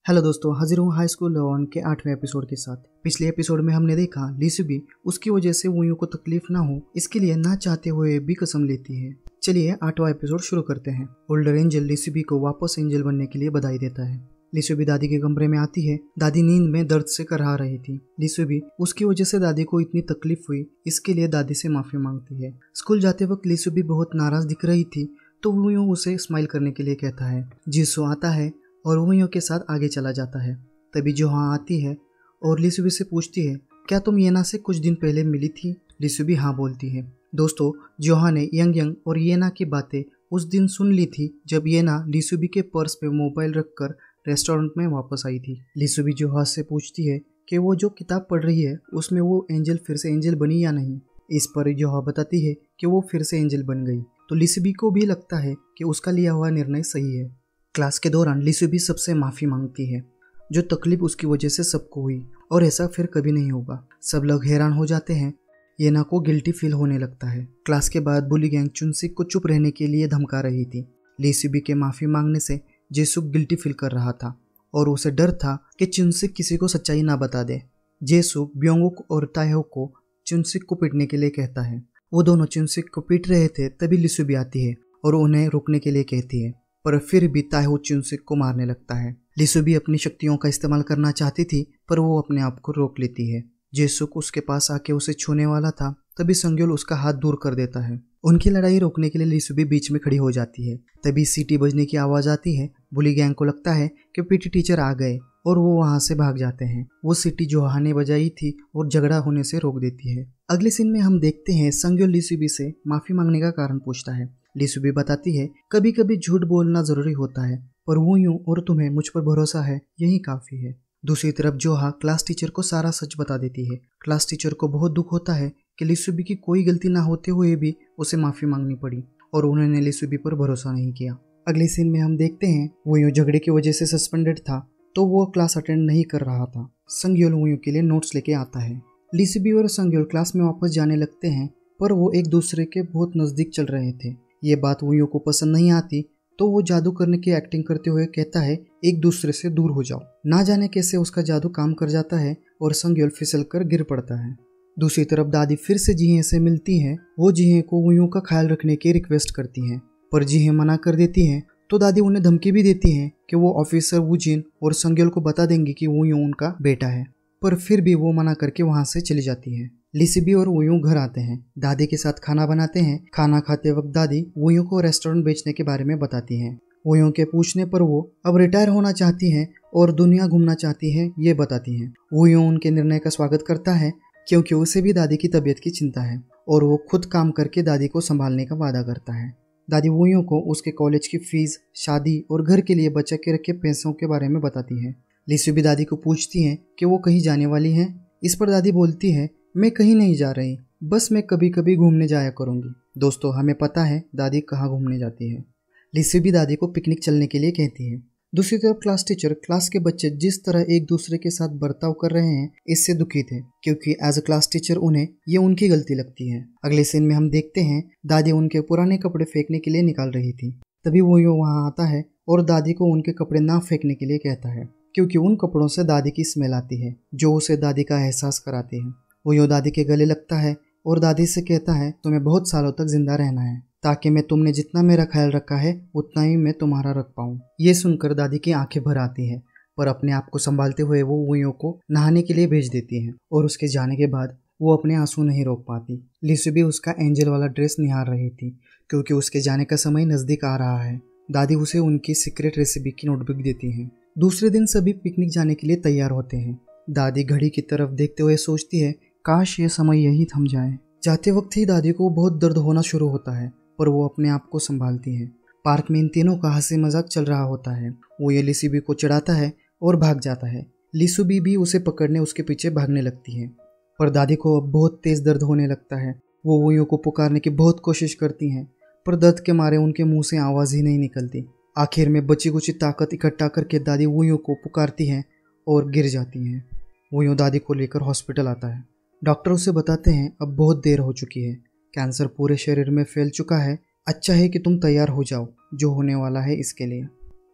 Hello दोस्तों, हाजिर हूँ हाई स्कूल लॉन के 8वें एपिसोड के साथ। पिछले एपिसोड में हमने देखा लिसुबी उसकी वजह से वुयो को तकलीफ ना हो इसके लिए ना चाहते हुए भी कसम लेती है। चलिए 8वां एपिसोड शुरू करते हैं। ओल्डर एंजल लिसुबी को वापस एंजल बनने के लिए बधाई देता है। लिसुबी दादी के कमरे में आती है। दादी नींद में दर्द से करहा रही थी। लिसुबी उसकी वजह से दादी को इतनी तकलीफ हुई इसके लिए दादी से माफी मांगती है। स्कूल जाते वक्त लिसुबी बहुत नाराज दिख रही थी तो वुयो उसे स्माइल करने के लिए कहता है। जिसो आता है और वुयो के साथ आगे चला जाता है। तभी जोहा आती है और लिसुबी से पूछती है, क्या तुम येना से कुछ दिन पहले मिली थी? लिसुबी हाँ बोलती है। दोस्तों, जोहा ने यंग और येना की बातें उस दिन सुन ली थी जब येना लिसुबी के पर्स पे मोबाइल रखकर रेस्टोरेंट में वापस आई थी। लिसुबी जोहा से पूछती है कि वो जो किताब पढ़ रही है उसमें वो एंजल फिर से एंजल बनी या नहीं। इस पर जोहा बताती है कि वो फिर से एंजल बन गई। तो लिसुबी को भी लगता है कि उसका लिया हुआ निर्णय सही है। क्लास के दौरान लिसुबी सबसे माफ़ी मांगती है जो तकलीफ उसकी वजह से सबको हुई और ऐसा फिर कभी नहीं होगा। सब लोग हैरान हो जाते हैं। येना को गिल्टी फील होने लगता है। क्लास के बाद बुली गैंग चुनसिक को चुप रहने के लिए धमका रही थी। लिसुबी के माफ़ी मांगने से जेसुक गिल्टी फील कर रहा था और उसे डर था कि चुनसिक किसी को सच्चाई ना बता दे। जेसुक ब्योंगुक और ताएहो को चुनसिक को पीटने के लिए कहता है। वो दोनों चुनसिक को पीट रहे थे तभी लिसुबी आती है और उन्हें रोकने के लिए कहती है, पर फिर भी ताएहो चुनसिक को मारने लगता है। लिसुबी अपनी शक्तियों का इस्तेमाल करना चाहती थी पर वो अपने आप को रोक लेती है। जेसुक उसके पास आके उसे छूने वाला था तभी संग्योल उसका हाथ दूर कर देता है। उनकी लड़ाई रोकने के लिए लिसुबी बीच में खड़ी हो जाती है। तभी सीटी बजने की आवाज आती है। बुली गैंग को लगता है कि पीटी टीचर आ गए और वो वहां से भाग जाते हैं। वो सीटी जोहा ने बजाई थी और झगड़ा होने से रोक देती है। अगले सीन में हम देखते हैं संग्योल लिसुबी से माफी मांगने का कारण पूछता है। लिसुबी बताती है, कभी कभी झूठ बोलना जरूरी होता है पर वुयो और तुम्हें मुझ पर भरोसा है, यही काफी है। दूसरी तरफ जोहा क्लास टीचर को सारा सच बता देती है। क्लास टीचर को बहुत दुख होता है कि लिसुबी की कोई गलती ना होते हुए भी उसे माफी मांगनी पड़ी और उन्होंने लिसुबी पर भरोसा नहीं किया। अगले सीन में हम देखते हैं वुयो झगड़े की वजह से सस्पेंडेड था तो वो क्लास अटेंड नहीं कर रहा था। संग्योल वुयो के लिए नोट्स लेके आता है। लिसुबी और संग्योल क्लास में वापस जाने लगते हैं पर वो एक दूसरे के बहुत नजदीक चल रहे थे। ये बात वुयो को पसंद नहीं आती तो वो जादू करने की एक्टिंग करते हुए कहता है, एक दूसरे से दूर हो जाओ। ना जाने कैसे उसका जादू काम कर जाता है और संग्योल फिसल कर गिर पड़ता है। दूसरी तरफ दादी फिर से जिहे से मिलती है। वो जिहे को वुयो का ख्याल रखने की रिक्वेस्ट करती हैं पर जिहे मना कर देती हैं। तो दादी उन्हें धमकी भी देती हैं कि वो ऑफिसर वुजिन और संग्योल को बता देंगी कि वुयो उनका बेटा है, पर फिर भी वो मना करके वहां से चली जाती है। लिसुबी और वुयो घर आते हैं। दादी के साथ खाना बनाते हैं। खाना खाते वक्त दादी वुयो को रेस्टोरेंट बेचने के बारे में बताती हैं। वुयो के पूछने पर वो अब रिटायर होना चाहती हैं और दुनिया घूमना चाहती हैं, ये बताती हैं। वुयो उनके निर्णय का स्वागत करता है क्योंकि उसे भी दादी की तबीयत की चिंता है और वो खुद काम करके दादी को संभालने का वादा करता है। दादी वुयो को उसके कॉलेज की फीस, शादी और घर के लिए बचा के रखे पैसों के बारे में बताती है। लिसुबी दादी को पूछती हैं कि वो कहीं जाने वाली हैं। इस पर दादी बोलती है, मैं कहीं नहीं जा रही, बस मैं कभी कभी घूमने जाया करूंगी। दोस्तों, हमें पता है दादी कहाँ घूमने जाती है। लिसुबी दादी को पिकनिक चलने के लिए कहती है। दूसरी तरफ क्लास टीचर क्लास के बच्चे जिस तरह एक दूसरे के साथ बर्ताव कर रहे हैं इससे दुखी थे क्योंकि एज अ क्लास टीचर उन्हें ये उनकी गलती लगती है। अगले सीन में हम देखते हैं दादी उनके पुराने कपड़े फेंकने के लिए निकाल रही थी। तभी वो वहां आता है और दादी को उनके कपड़े ना फेंकने के लिए कहता है क्योंकि उन कपड़ों से दादी की स्मेल आती है जो उसे दादी का एहसास कराती है। वो दादी के गले लगता है और दादी से कहता है, तुम्हें बहुत सालों तक जिंदा रहना है ताकि मैं तुमने जितना मेरा ख्याल रखा है उतना ही मैं तुम्हारा रख पाऊँ। ये सुनकर दादी की आंखें भर आती है पर अपने आप को संभालते हुए वो वुयो को नहाने के लिए भेज देती है और उसके जाने के बाद वो अपने आंसू नहीं रोक पाती। लिसुबी उसका एंजल वाला ड्रेस निहार रही थी क्योंकि उसके जाने का समय नजदीक आ रहा है। दादी उसे उनकी सीक्रेट रेसिपी की नोटबुक देती है। दूसरे दिन सभी पिकनिक जाने के लिए तैयार होते हैं। दादी घड़ी की तरफ देखते हुए सोचती है, काश ये समय यही थम जाए। जाते वक्त ही दादी को बहुत दर्द होना शुरू होता है पर वो अपने आप को संभालती है। पार्क में इन तीनों का हंसी मजाक चल रहा होता है। वो ये लिसुबी को चढ़ाता है और भाग जाता है। लिसुबी भी उसे पकड़ने उसके पीछे भागने लगती है पर दादी को अब बहुत तेज दर्द होने लगता है। वो वुयो को पुकारने की बहुत कोशिश करती हैं पर दर्द के मारे उनके मुंह से आवाज ही नहीं निकलती। आखिर में बची कुची ताकत इकट्ठा करके दादी वुयो को पुकारती हैं और गिर जाती हैं। वुयो दादी को लेकर हॉस्पिटल आता है। डॉक्टर उसे बताते हैं अब बहुत देर हो चुकी है, कैंसर पूरे शरीर में फैल चुका है, अच्छा है कि तुम तैयार हो जाओ जो होने वाला है इसके लिए।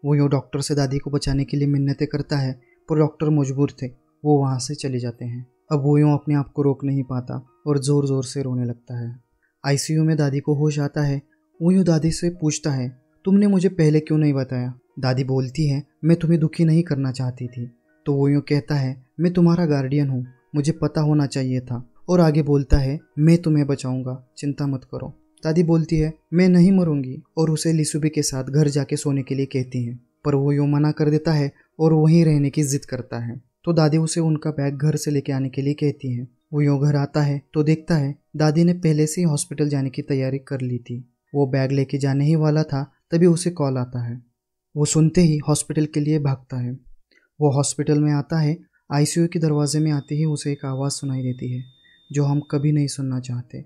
वो यूँ डॉक्टर से दादी को बचाने के लिए मिन्नतें करता है, पर डॉक्टर मजबूर थे, वो वहाँ से चले जाते हैं। अब वो यूँ अपने आप को रोक नहीं पाता और ज़ोर ज़ोर से रोने लगता है। आईसीयू में दादी को होश आता है। वो यूँ दादी से पूछता है, तुमने मुझे पहले क्यों नहीं बताया? दादी बोलती है, मैं तुम्हें दुखी नहीं करना चाहती थी। तो वो यूँ कहता है, मैं तुम्हारा गार्डियन हूँ, मुझे पता होना चाहिए था। और आगे बोलता है, मैं तुम्हें बचाऊंगा, चिंता मत करो। दादी बोलती है, मैं नहीं मरूंगी, और उसे लिसुबी के साथ घर जाके सोने के लिए कहती है, पर वो यूँ मना कर देता है और वहीं रहने की जिद करता है। तो दादी उसे उनका बैग घर से लेके आने के लिए कहती है। वो यूँ घर आता है तो देखता है दादी ने पहले से ही हॉस्पिटल जाने की तैयारी कर ली थी। वो बैग लेके जाने ही वाला था, तभी उसे कॉल आता है। वो सुनते ही हॉस्पिटल के लिए भागता है। वो हॉस्पिटल में आता है। आईसीयू के दरवाजे में आते ही उसे एक आवाज़ सुनाई देती है जो हम कभी नहीं सुनना चाहते।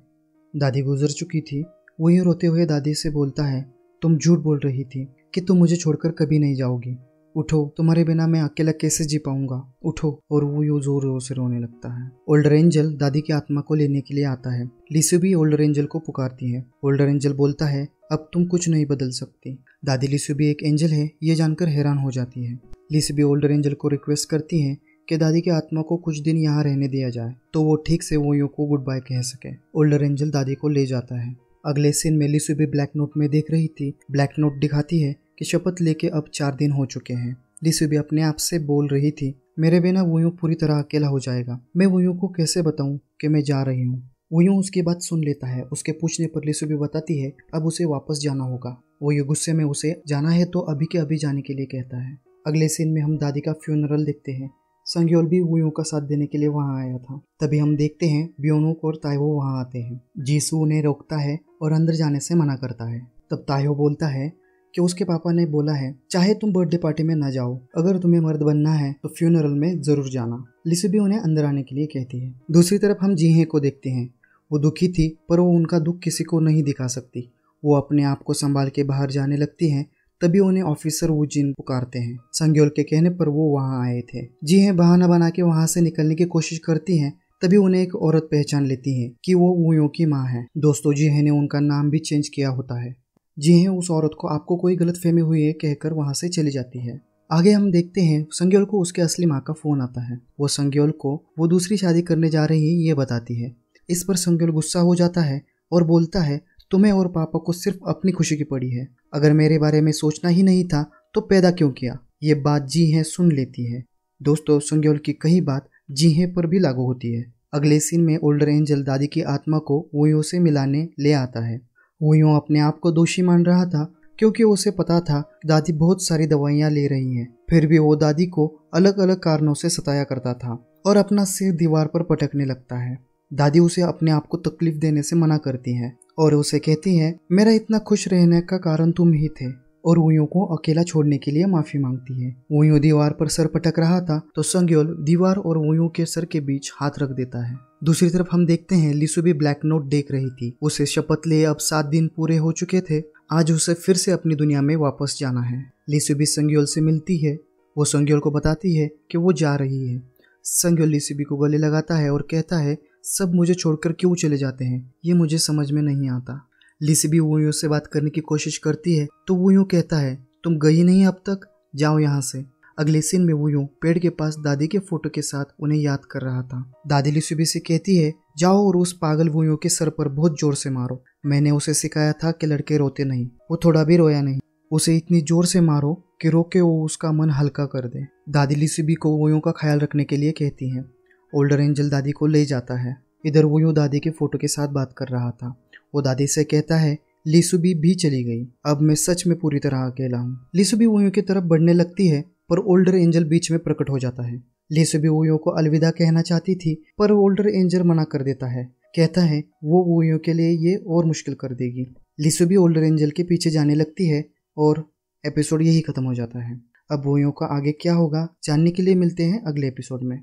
दादी गुजर चुकी थी। वो यूँ रोते हुए दादी से बोलता है, तुम झूठ बोल रही थी कि तुम मुझे छोड़कर कभी नहीं जाओगी। उठो, तुम्हारे बिना मैं अकेला कैसे जी पाऊंगा, उठो। और वो यूँ जोर जोर से रोने लगता है। ओल्डर एंजल दादी की आत्मा को लेने के लिए आता है। लिसुबी ओल्डर एंजल को पुकारती है। ओल्डर एंजल बोलता है, अब तुम कुछ नहीं बदल सकती। दादी लिसुबी एक एंजल है ये जानकर हैरान हो जाती है। लिसुबी ओल्डर एंजल को रिक्वेस्ट करती है कि दादी की आत्मा को कुछ दिन यहाँ रहने दिया जाए तो वो ठीक से वो यूँ को गुड बाय कह सके। ओल्डर एंजल दादी को ले जाता है। अगले सीन में लिसुबी ब्लैक नोट में देख रही थी। ब्लैक नोट दिखाती है कि शपथ लेके अब 4 दिन हो चुके हैं। लिसुबी अपने आप से बोल रही थी, मेरे बिना वो यूँ पूरी तरह अकेला हो जाएगा। मैं वो यूँ को कैसे बताऊँ कि मैं जा रही हूँ। वो यूँ उसकी बात सुन लेता है। उसके पूछने पर लिसुबी बताती है अब उसे वापस जाना होगा। वो यूँ गुस्से में उसे जाना है तो अभी के अभी जाने के लिए कहता है। अगले सीन में हम दादी का फ्यूनरल देखते हैं। संग्योल भी वो यूँ का साथ देने के लिए वहाँ आया था। तभी हम देखते हैं ब्योनुक और ताइवो वहाँ आते हैं। जीसू उन्हें रोकता है और अंदर जाने से मना करता है। तब ताइवो बोलता है कि उसके पापा ने बोला है चाहे तुम बर्थडे पार्टी में ना जाओ, अगर तुम्हें मर्द बनना है तो फ्यूनरल में जरूर जाना। लिसुबी उन्हें अंदर आने के लिए कहती है। दूसरी तरफ हम जीहे को देखते हैं। वो दुखी थी पर वो उनका दुख किसी को नहीं दिखा सकती। वो अपने आप को संभाल के बाहर जाने लगती हैं। तभी उन्हें ऑफिसर वुजिन पुकारते हैं। संग्योल के कहने पर वो वहाँ आए थे। जीहे बहाना बना के वहाँ से निकलने की कोशिश करती हैं। तभी उन्हें एक औरत पहचान लेती है कि वो वुयों की माँ है। दोस्तों, जीहे ने उनका नाम भी चेंज किया होता है। जीहे उस औरत को आपको कोई गलतफहमी हुई है कहकर वहाँ से चली जाती है। आगे हम देखते हैं संग्योल को उसके असली माँ का फोन आता है। वो संग्योल को वो दूसरी शादी करने जा रही है ये बताती है। इस पर संग्योल गुस्सा हो जाता है और बोलता है, तुम्हें और पापा को सिर्फ अपनी खुशी की पड़ी है। अगर मेरे बारे में सोचना ही नहीं था तो पैदा क्यों किया। ये बात जीहे सुन लेती है। दोस्तों, संग्योल की कही बात जीहे पर भी लागू होती है। अगले सीन में ओल्डर एंजल दादी की आत्मा को वुयो से मिलाने ले आता है। वुयो अपने आप को दोषी मान रहा था क्योंकि उसे पता था दादी बहुत सारी दवाइयाँ ले रही हैं। फिर भी वो दादी को अलग अलग कारणों से सताया करता था और अपना सिर दीवार पर पटकने लगता है। दादी उसे अपने आप को तकलीफ देने से मना करती है और उसे कहती है, मेरा इतना खुश रहने का कारण तुम ही थे, और वुयो को अकेला छोड़ने के लिए माफी मांगती है। वुयो दीवार पर सर पटक रहा था तो संग्योल दीवार और वुयो के सर के बीच हाथ रख देता है। दूसरी तरफ हम देखते हैं लिसुबी ब्लैक नोट देख रही थी। उसे शपथ लिए अब 7 दिन पूरे हो चुके थे। आज उसे फिर से अपनी दुनिया में वापस जाना है। लिसुबी संग्योल से मिलती है। वो संग्योल को बताती है कि वो जा रही है। संग्योल लिसुबी को गले लगाता है और कहता है, सब मुझे छोड़कर क्यों चले जाते हैं, ये मुझे समझ में नहीं आता। लिसुबी वुयो से बात करने की कोशिश करती है तो वुयो कहता है, तुम गई नहीं अब तक, जाओ यहाँ से। अगले सीन में वुयो पेड़ के पास दादी के फोटो के साथ उन्हें याद कर रहा था। दादी लिसुबी से कहती है, जाओ और उस पागल वुयो के सर पर बहुत जोर से मारो। मैंने उसे सिखाया था कि लड़के रोते नहीं। वो थोड़ा भी रोया नहीं। उसे इतनी जोर से मारो कि रो के वो उसका मन हल्का कर दे। दादी लिसुबी को वुयो का ख्याल रखने के लिए कहती है। ओल्डर एंजल दादी को ले जाता है। इधर वुयो दादी के फोटो के साथ बात कर रहा था। वो दादी से कहता है, लिसुबी भी चली गई, अब मैं सच में पूरी तरह अकेला हूँ। लिसुबी वुयो की तरफ बढ़ने लगती है पर ओल्डर एंजल बीच में प्रकट हो जाता है। लिसुबी वुयो को अलविदा कहना चाहती थी पर ओल्डर एंजल मना कर देता है। कहता है वो वुयो के लिए ये और मुश्किल कर देगी। लिसुबी ओल्डर एंजल के पीछे जाने लगती है और एपिसोड यही खत्म हो जाता है। अब वुयो का आगे क्या होगा जानने के लिए मिलते हैं अगले एपिसोड में।